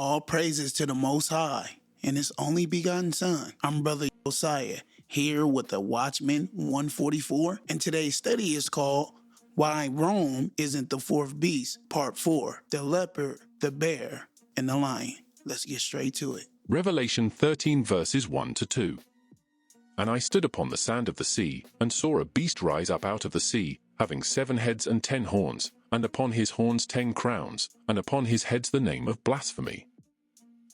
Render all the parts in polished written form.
All praises to the Most High and His only begotten Son. I'm Brother Josiah, here with the Watchman 144, and today's study is called Why Rome Isn't the Fourth Beast, Part 4, the leopard, the bear, and the lion. Let's get straight to it. Revelation 13 verses 1 to 2. And I stood upon the sand of the sea, and saw a beast rise up out of the sea, having 7 heads and 10 horns, and upon his horns 10 crowns, and upon his heads the name of blasphemy.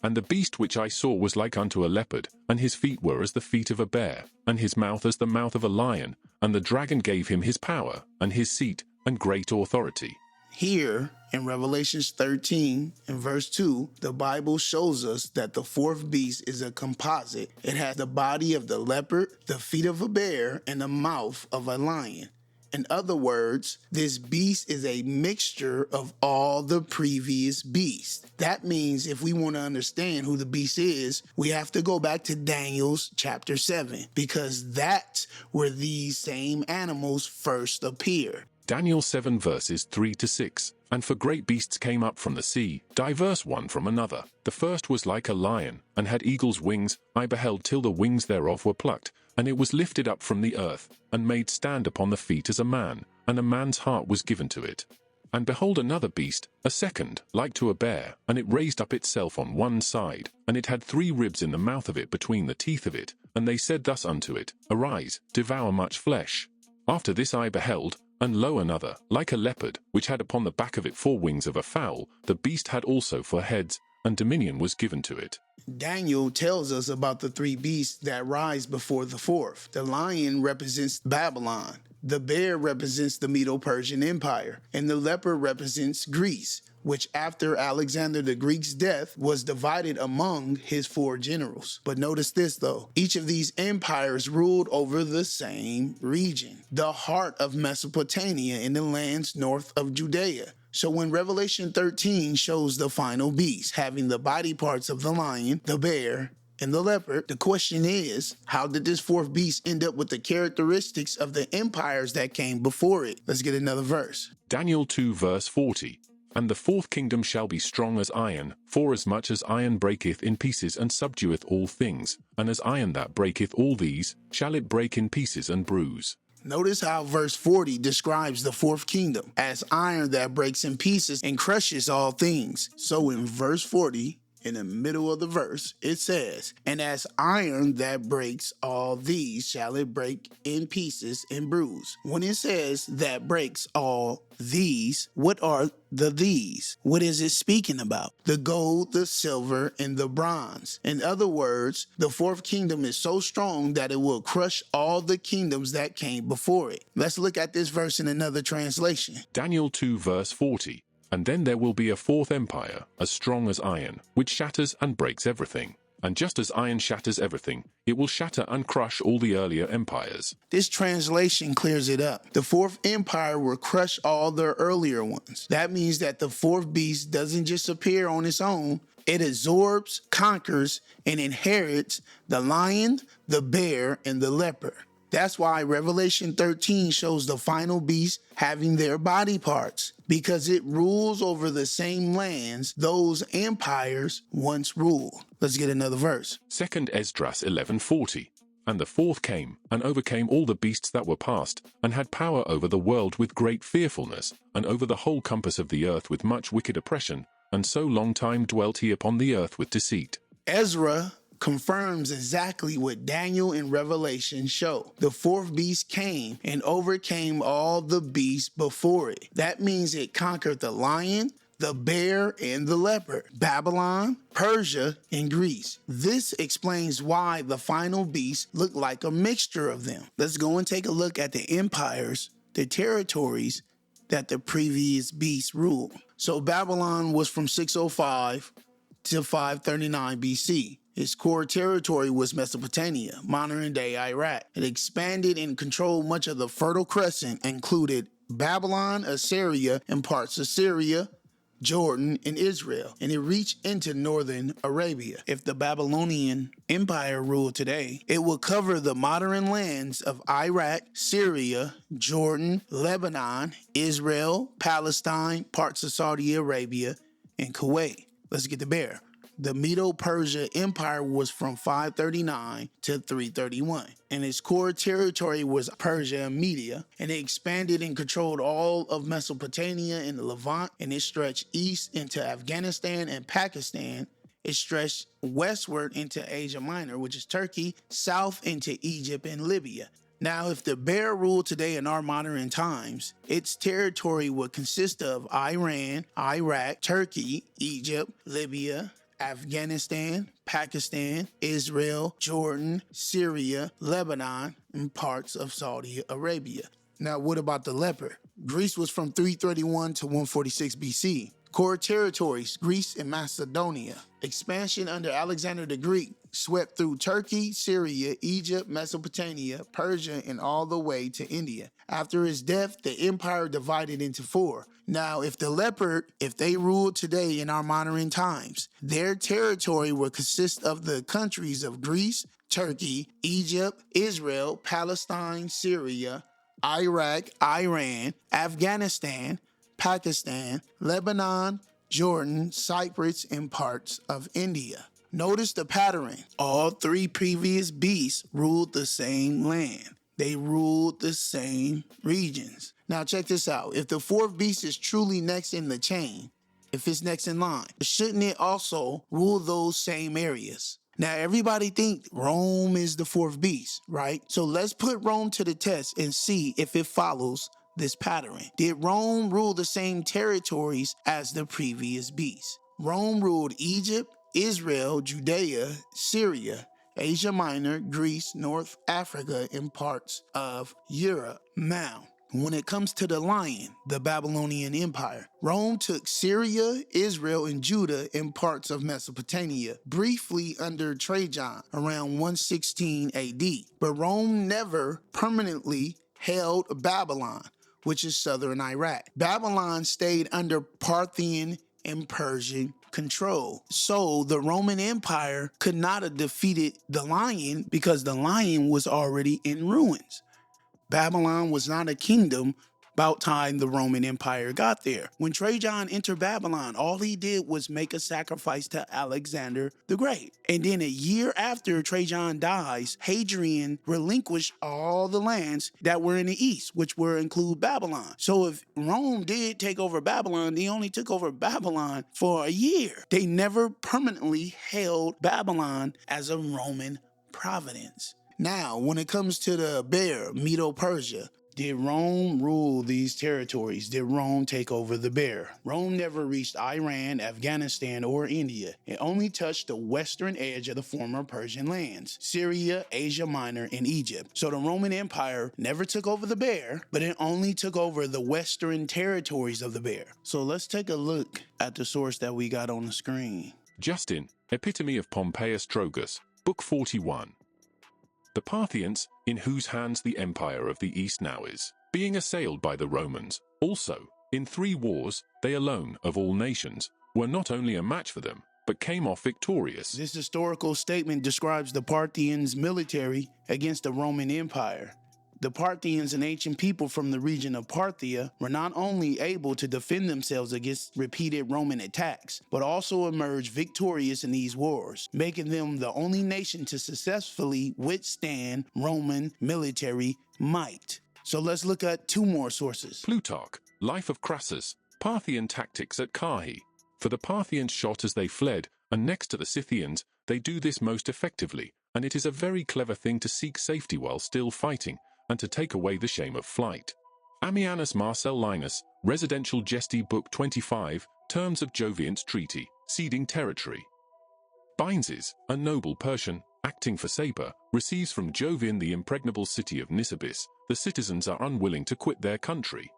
And the beast which I saw was like unto a leopard, and his feet were as the feet of a bear, and his mouth as the mouth of a lion, and the dragon gave him his power, and his seat, and great authority. Here in Revelation 13 and verse 2, the Bible shows us that the fourth beast is a composite. It has the body of the leopard, the feet of a bear, and the mouth of a lion. In other words, this beast is a mixture of all the previous beasts. That means if we want to understand who the beast is, we have to go back to Daniel's chapter 7, because that's where these same animals first appear. Daniel 7 verses 3 to 6. And for great beasts came up from the sea, diverse one from another. The first was like a lion, and had eagle's wings. I beheld till the wings thereof were plucked, and it was lifted up from the earth, and made stand upon the feet as a man, and a man's heart was given to it. And behold another beast, a second, like to a bear, and it raised up itself on one side, and it had 3 ribs in the mouth of it between the teeth of it, and they said thus unto it, Arise, devour much flesh. After this I beheld, and lo another, like a leopard, which had upon the back of it 4 wings of a fowl. The beast had also 4 heads, and dominion was given to it. Daniel tells us about the 3 beasts that rise before the fourth. The lion represents Babylon, the bear represents the Medo-Persian Empire, and the leopard represents Greece, which after Alexander the Greek's death was divided among his 4 generals. But notice this though, each of these empires ruled over the same region, the heart of Mesopotamia in the lands north of Judea. So when Revelation 13 shows the final beast having the body parts of the lion, the bear, and the leopard, the question is, how did this fourth beast end up with the characteristics of the empires that came before it? Let's get another verse. Daniel 2 verse 40. And the fourth kingdom shall be strong as iron, forasmuch as iron breaketh in pieces and subdueth all things, and as iron that breaketh all these, shall it break in pieces and bruise. Notice how verse 40 describes the fourth kingdom as iron that breaks in pieces and crushes all things. So in verse 40, in the middle of the verse, it says, and as iron that breaks all these shall it break in pieces and bruise. When it says that breaks all these, what are the these? What is it speaking about? The gold, the silver, and the bronze. In other words, the fourth kingdom is so strong that it will crush all the kingdoms that came before it. Let's look at this verse in another translation. Daniel 2 verse 40. And then there will be a fourth empire, as strong as iron, which shatters and breaks everything. And just as iron shatters everything, it will shatter and crush all the earlier empires. This translation clears it up. The fourth empire will crush all the earlier ones. That means that the fourth beast doesn't just appear on its own. It absorbs, conquers, and inherits the lion, the bear, and the leopard. That's why Revelation 13 shows the final beast having their body parts, because it rules over the same lands those empires once ruled. Let's get another verse. 2 Esdras 11:40. And the fourth came, and overcame all the beasts that were past, and had power over the world with great fearfulness, and over the whole compass of the earth with much wicked oppression, and so long time dwelt he upon the earth with deceit. Ezra confirms exactly what Daniel and Revelation show. The fourth beast came and overcame all the beasts before it. That means it conquered the lion, the bear, and the leopard, Babylon, Persia, and Greece. This explains why the final beast looked like a mixture of them. Let's go and take a look at the empires, the territories that the previous beast ruled. So Babylon was from 605 to 539 BC. Its core territory was Mesopotamia, modern-day Iraq. It expanded and controlled much of the Fertile Crescent, included Babylon, Assyria, and parts of Syria, Jordan, and Israel, and it reached into northern Arabia. If the Babylonian Empire ruled today, it would cover the modern lands of Iraq, Syria, Jordan, Lebanon, Israel, Palestine, parts of Saudi Arabia, and Kuwait. Let's get the bear. The Medo-Persia Empire was from 539 to 331, and its core territory was Persia and Media, and it expanded and controlled all of Mesopotamia and the Levant, and it stretched east into Afghanistan and Pakistan. It stretched westward into Asia Minor, which is Turkey, south into Egypt and Libya. Now, if the bear ruled today in our modern times, its territory would consist of Iran, Iraq, Turkey, Egypt, Libya, Afghanistan, Pakistan, Israel, Jordan, Syria, Lebanon, and parts of Saudi Arabia. Now, what about the leopard? Greece was from 331 to 146 BC. Core territories, Greece and Macedonia. Expansion under Alexander the Greek swept through Turkey, Syria, Egypt, Mesopotamia, Persia, and all the way to India. After his death, the empire divided into four. Now, if the leopard, if they ruled today in our modern times, their territory would consist of the countries of Greece, Turkey, Egypt, Israel, Palestine, Syria, Iraq, Iran, Afghanistan, Pakistan, Lebanon, Jordan, Cyprus, and parts of India. Notice the pattern. All three previous beasts ruled the same land. They ruled the same regions. Now check this out. If the fourth beast is truly next in the chain, if it's next in line, shouldn't it also rule those same areas? Now everybody think Rome is the fourth beast, right? So let's put Rome to the test and see if it follows this pattern. Did Rome rule the same territories as the previous beast? Rome ruled Egypt, Israel, Judea, Syria, Asia Minor, Greece, North Africa, and parts of Europe. Now, when it comes to the lion, the Babylonian Empire, Rome took Syria, Israel, and Judah and parts of Mesopotamia, briefly under Trajan around 116 AD. But Rome never permanently held Babylon, which is southern Iraq. Babylon stayed under Parthian and Persian control. So the Roman Empire could not have defeated the lion because the lion was already in ruins. Babylon was not a kingdom about time the Roman Empire got there. When Trajan entered Babylon, all he did was make a sacrifice to Alexander the Great. And then a year after Trajan dies, Hadrian relinquished all the lands that were in the east, which were include Babylon. So if Rome did take over Babylon, they only took over Babylon for a year. They never permanently held Babylon as a Roman province. Now, when it comes to the bear, Medo-Persia, did Rome rule these territories? Did Rome take over the bear? Rome never reached Iran, Afghanistan, or India. It only touched the western edge of the former Persian lands, Syria, Asia Minor, and Egypt. So the Roman Empire never took over the bear, but it only took over the western territories of the bear. So let's take a look at the source that we got on the screen. Justin, Epitome of Pompeius Trogus, Book 41. The Parthians, in whose hands the empire of the East now is, being assailed by the Romans, also, in 3 wars, they alone, of all nations, were not only a match for them, but came off victorious. This historical statement describes the Parthians' military against the Roman Empire. The Parthians, an ancient people from the region of Parthia, were not only able to defend themselves against repeated Roman attacks, but also emerged victorious in these wars, making them the only nation to successfully withstand Roman military might. So let's look at 2 more sources. Plutarch, Life of Crassus, Parthian Tactics at Carrhae. For the Parthians shot as they fled, and next to the Scythians, they do this most effectively, and it is a very clever thing to seek safety while still fighting, and to take away the shame of flight. Ammianus Marcellinus, Residential Gesti Book 25, Terms of Joviant's Treaty, Ceding Territory. Bynzes, a noble Persian, acting for Sapor, receives from Jovian the impregnable city of Nisibis. The citizens are unwilling to quit their country.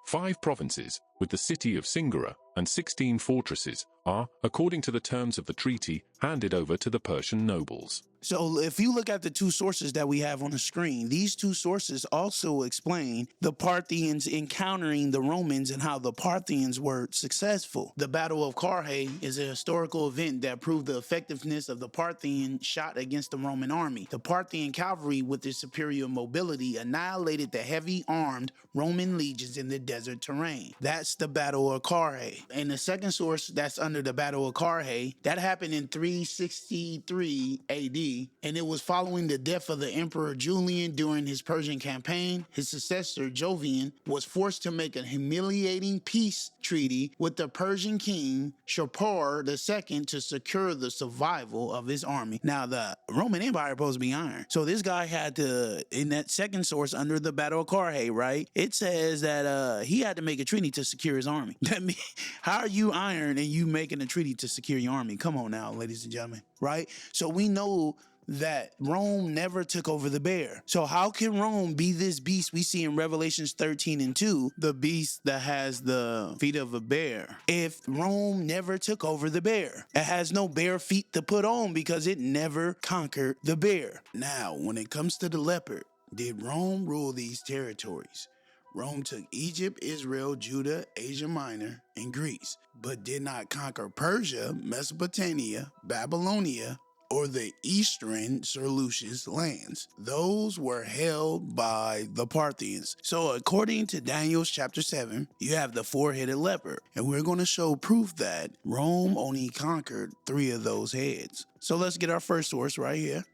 5 provinces, with the city of Singara, and 16 fortresses, are, according to the terms of the treaty, handed over to the Persian nobles. So if you look at the 2 sources that we have on the screen, these 2 sources also explain the Parthians encountering the Romans and how the Parthians were successful. The Battle of Carrhae is a historical event that proved the effectiveness of the Parthian shot against the Roman army. The Parthian cavalry, with their superior mobility, annihilated the heavy armed Roman legions in the desert terrain. That's the Battle of Carrhae. And the second source that's under under the Battle of Carrhae. That happened in 363 AD, and it was following the death of the Emperor Julian during his Persian campaign. His successor, Jovian, was forced to make a humiliating peace treaty with the Persian king, Shapur II, to secure the survival of his army. Now, the Roman Empire was supposed to be iron. So this guy had to, in that second source under the Battle of Carrhae, right? It says that he had to make a treaty to secure his army. That means, how are you iron and you making a treaty to secure your army? Come on now, ladies and gentlemen, right? So we know that Rome never took over the bear. So how can Rome be this beast we see in Revelations 13:2, the beast that has the feet of a bear, if Rome never took over the bear? It has no bare feet to put on because it never conquered the bear. Now, when it comes to the leopard, did Rome rule these territories? Rome took Egypt, Israel, Judah, Asia Minor, and Greece, but did not conquer Persia, Mesopotamia, Babylonia, or the eastern Seleucid lands. Those were held by the Parthians. So according to Daniel chapter 7, you have the four-headed leopard, and we're going to show proof that Rome only conquered 3 of those heads. So let's get our first source right here.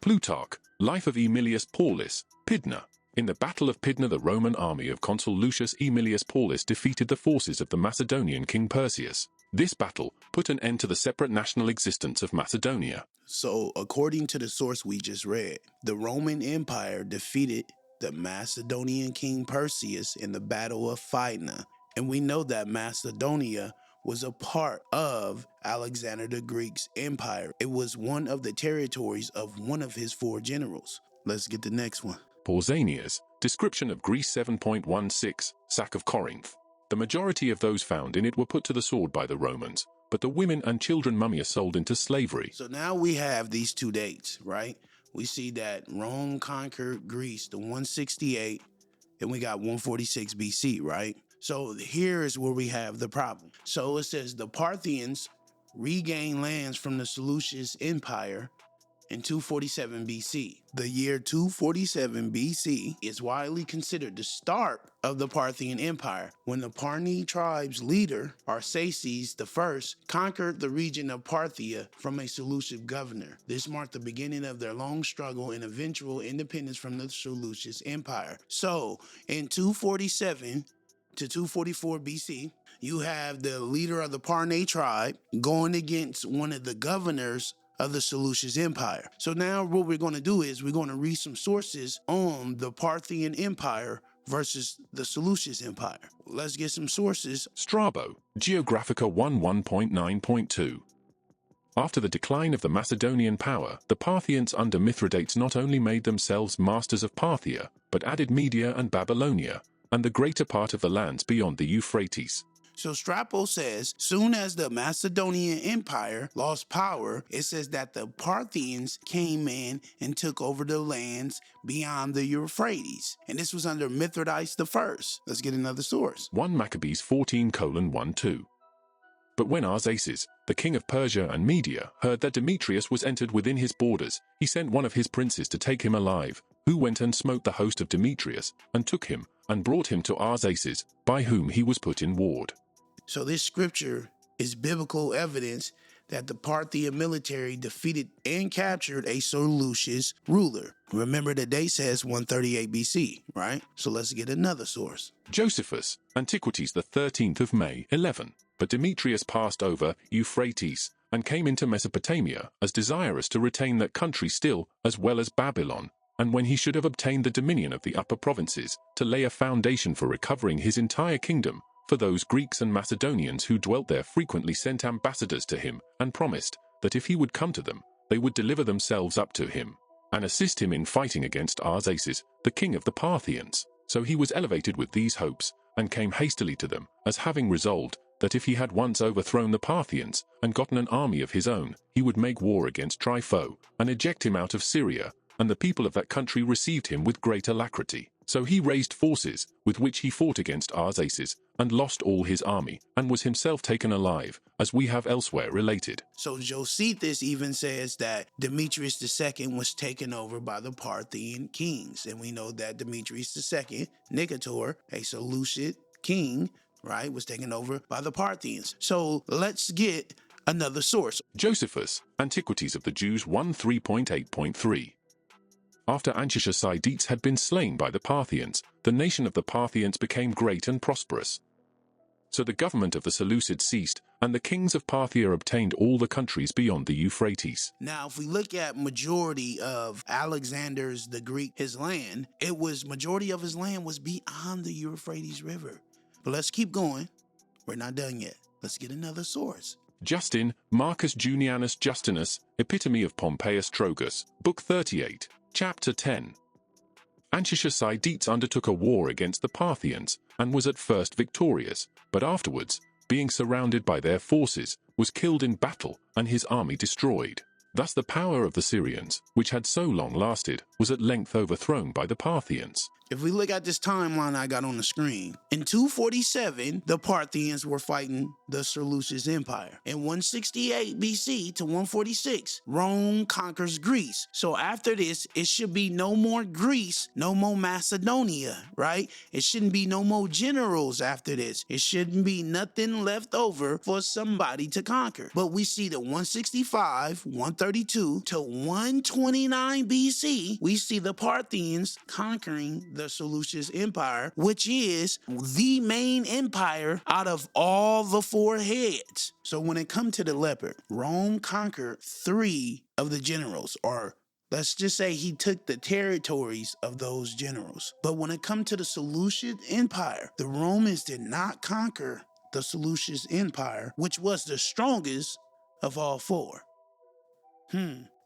Plutarch, Life of Aemilius Paulus, Pydna. In the Battle of Pydna, the Roman army of Consul Lucius Aemilius Paulus defeated the forces of the Macedonian king Perseus. This battle put an end to the separate national existence of Macedonia. So, according to the source we just read, the Roman Empire defeated the Macedonian king Perseus in the Battle of Pydna. And we know that Macedonia was a part of Alexander the Greek's empire. It was one of the territories of one of his 4 generals. Let's get the next one. Pausanias, Description of Greece 7.16, Sack of Corinth. The majority of those found in it were put to the sword by the Romans, but the women and children mummies sold into slavery. So now we have these 2 dates, right? We see that Rome conquered Greece to 168, and we got 146 BC, right? So here is where we have the problem. So it says the Parthians regained lands from the Seleucid Empire in 247 BC. The year 247 BC is widely considered the start of the Parthian Empire, when the Parni tribe's leader, Arsaces I, conquered the region of Parthia from a Seleucid governor. This marked the beginning of their long struggle and eventual independence from the Seleucid Empire. So, in 247 to 244 BC, you have the leader of the Parni tribe going against one of the governors of the Seleucid Empire. So now what we're going to do is we're going to read some sources on the Parthian Empire versus the Seleucid Empire. Let's get some sources. Strabo, Geographica 1.9.2. After the decline of the Macedonian power, the Parthians under Mithridates not only made themselves masters of Parthia, but added Media and Babylonia, and the greater part of the lands beyond the Euphrates. So Strabo says, soon as the Macedonian Empire lost power, it says that the Parthians came in and took over the lands beyond the Euphrates. And this was under Mithridates I. Let's get another source. 1 Maccabees 14:1-2. But when Arsaces, the king of Persia and Media, heard that Demetrius was entered within his borders, he sent one of his princes to take him alive, who went and smote the host of Demetrius, and took him, and brought him to Arsaces, by whom he was put in ward. So this scripture is biblical evidence that the Parthian military defeated and captured a Seleucid ruler. Remember the date says 138 BC, right? So let's get another source. Josephus, Antiquities the 13th of May, 11. But Demetrius passed over Euphrates, and came into Mesopotamia, as desirous to retain that country still, as well as Babylon, and when he should have obtained the dominion of the upper provinces, to lay a foundation for recovering his entire kingdom. For those Greeks and Macedonians who dwelt there frequently sent ambassadors to him, and promised that if he would come to them, they would deliver themselves up to him, and assist him in fighting against Arsaces, the king of the Parthians. So he was elevated with these hopes, and came hastily to them, as having resolved that if he had once overthrown the Parthians, and gotten an army of his own, he would make war against Trypho, and eject him out of Syria, and the people of that country received him with great alacrity. So he raised forces, with which he fought against Arsaces, and lost all his army, and was himself taken alive, as we have elsewhere related. So Josephus even says that Demetrius II was taken over by the Parthian kings. And we know that Demetrius II, Nicator, a Seleucid king, right, was taken over by the Parthians. So let's get another source. Josephus, Antiquities of the Jews 1:3.8.3. After Antiochus had been slain by the Parthians, the nation of the Parthians became great and prosperous. So the government of the Seleucids ceased, and the kings of Parthia obtained all the countries beyond the Euphrates. Now, if we look at majority of Alexander's the Greek, his land, majority of his land was beyond the Euphrates River. But let's keep going. We're not done yet. Let's get another source. Justin, Marcus Junianus Justinus, Epitome of Pompeius Trogus, Book 38, Chapter 10. Antiochus undertook a war against the Parthians, and was at first victorious, but afterwards, being surrounded by their forces, was killed in battle, and his army destroyed. Thus the power of the Syrians, which had so long lasted, was at length overthrown by the Parthians. If we look at this timeline I got on the screen, in 247, the Parthians were fighting the Seleucid Empire. In 168 BC to 146, Rome conquers Greece. So after this, it should be no more Greece, no more Macedonia, right? It shouldn't be no more generals after this. It shouldn't be nothing left over for somebody to conquer. But we see that 165, 132 to 129 BC, we see the Parthians conquering the Seleucid Empire, which is the main empire out of all the four heads. So when it comes to the Leopard, Rome conquered 3 of the generals, or let's just say he took the territories of those generals. But when it comes to the Seleucid Empire, the Romans did not conquer the Seleucid Empire, which was the strongest of all 4.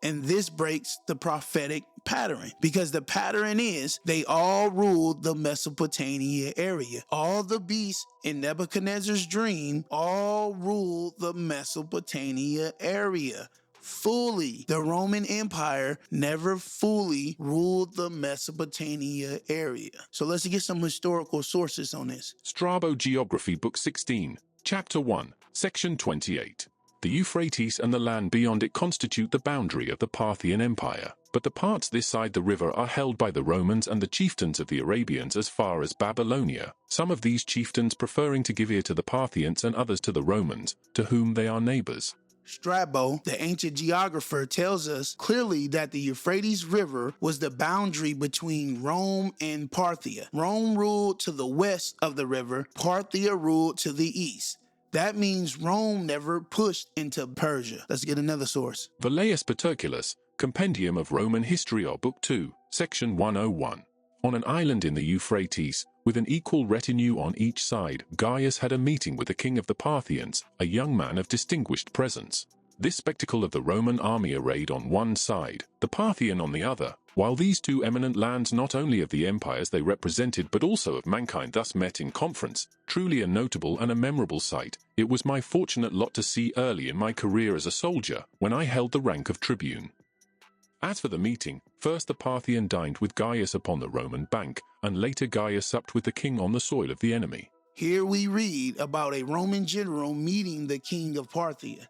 And this breaks the prophetic pattern, because the pattern is they all ruled the Mesopotamia area. All the beasts in Nebuchadnezzar's dream all ruled the Mesopotamia area. Fully, the Roman Empire never fully ruled the Mesopotamia area. So let's get some historical sources on this. Strabo Geography, Book 16, Chapter 1, Section 28. The Euphrates and the land beyond it constitute the boundary of the Parthian Empire, but the parts this side the river are held by the Romans and the chieftains of the Arabians as far as Babylonia, some of these chieftains preferring to give ear to the Parthians and others to the Romans, to whom they are neighbors. Strabo, the ancient geographer, tells us clearly that the Euphrates River was the boundary between Rome and Parthia. Rome ruled to the west of the river, Parthia ruled to the east. That means Rome never pushed into Persia. Let's get another source. Velleius Paterculus, Compendium of Roman History, or Book 2, Section 101. On an island in the Euphrates, with an equal retinue on each side, Gaius had a meeting with the king of the Parthians, a young man of distinguished presence. This spectacle of the Roman army arrayed on one side, the Parthian on the other, while these two eminent lands not only of the empires they represented but also of mankind thus met in conference, truly a notable and a memorable sight, it was my fortunate lot to see early in my career as a soldier, when I held the rank of tribune. As for the meeting, first the Parthian dined with Gaius upon the Roman bank, and later Gaius supped with the king on the soil of the enemy. Here we read about a Roman general meeting the king of Parthia.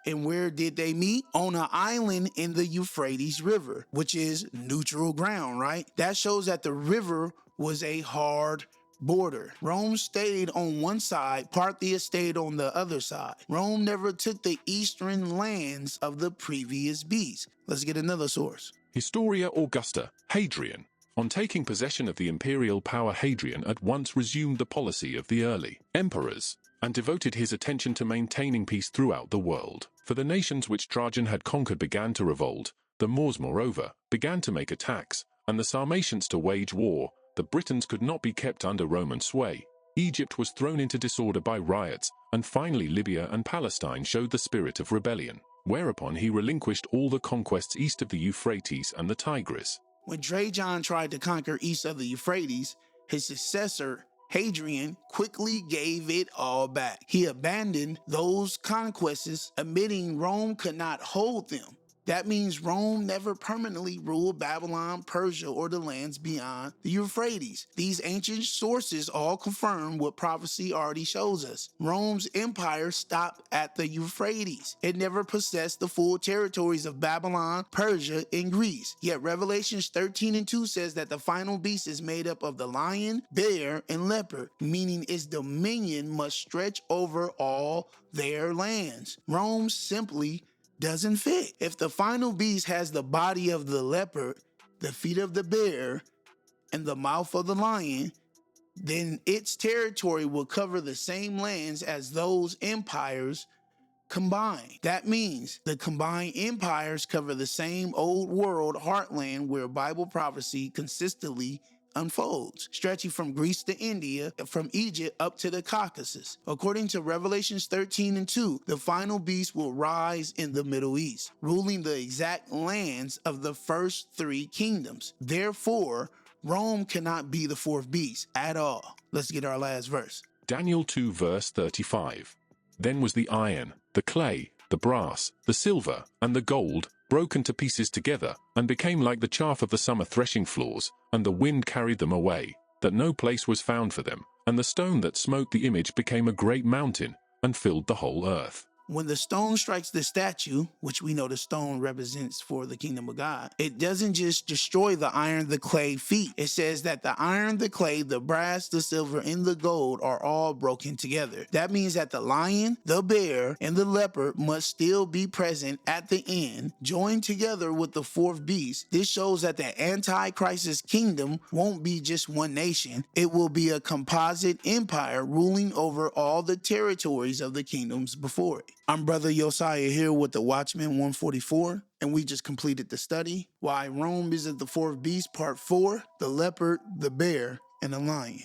And where did they meet? On an island in the Euphrates River, which is neutral ground, right? That shows that the river was a hard border. Rome stayed on one side, Parthia stayed on the other side. Rome never took the eastern lands of the previous beasts. Let's get another source. Historia Augusta, Hadrian. On taking possession of the imperial power, Hadrian at once resumed the policy of the early emperors, and devoted his attention to maintaining peace throughout the world. For the nations which Trajan had conquered began to revolt, the Moors, moreover, began to make attacks, and the Sarmatians to wage war. The Britons could not be kept under Roman sway. Egypt was thrown into disorder by riots, and finally Libya and Palestine showed the spirit of rebellion, whereupon he relinquished all the conquests east of the Euphrates and the Tigris. When Trajan tried to conquer east of the Euphrates, his successor, Hadrian, quickly gave it all back. He abandoned those conquests, admitting Rome could not hold them. That means Rome never permanently ruled Babylon, Persia, or the lands beyond the Euphrates. These ancient sources all confirm what prophecy already shows us. Rome's empire stopped at the Euphrates. It never possessed the full territories of Babylon, Persia, and Greece. Yet Revelations 13:2 says that the final beast is made up of the lion, bear, and leopard, meaning its dominion must stretch over all their lands. Rome simply doesn't fit. If the final beast has the body of the leopard, the feet of the bear, and the mouth of the lion, then its territory will cover the same lands as those empires combined. That means the combined empires cover the same old world heartland where Bible prophecy consistently unfolds, stretching from Greece to India, from Egypt up to the Caucasus. According to Revelations 13:2, the final beast will rise in the Middle East, ruling the exact lands of the first three kingdoms. Therefore, Rome cannot be the fourth beast at all. Let's get our last verse. Daniel 2 verse 35. Then was the iron, the clay, the brass, the silver, and the gold broken to pieces together, and became like the chaff of the summer threshing floors, and the wind carried them away, that no place was found for them. And the stone that smote the image became a great mountain, and filled the whole earth. When the stone strikes the statue, which we know the stone represents for the kingdom of God, it doesn't just destroy the iron, the clay feet. It says that the iron, the clay, the brass, the silver, and the gold are all broken together. That means that the lion, the bear, and the leopard must still be present at the end, joined together with the fourth beast. This shows that the Antichrist's kingdom won't be just one nation. It will be a composite empire ruling over all the territories of the kingdoms before it. I'm Brother Josiah here with the Watchman 144, and we just completed the study, Why Rome Isn't the Fourth Beast, Part 4, the leopard, the bear, and the lion.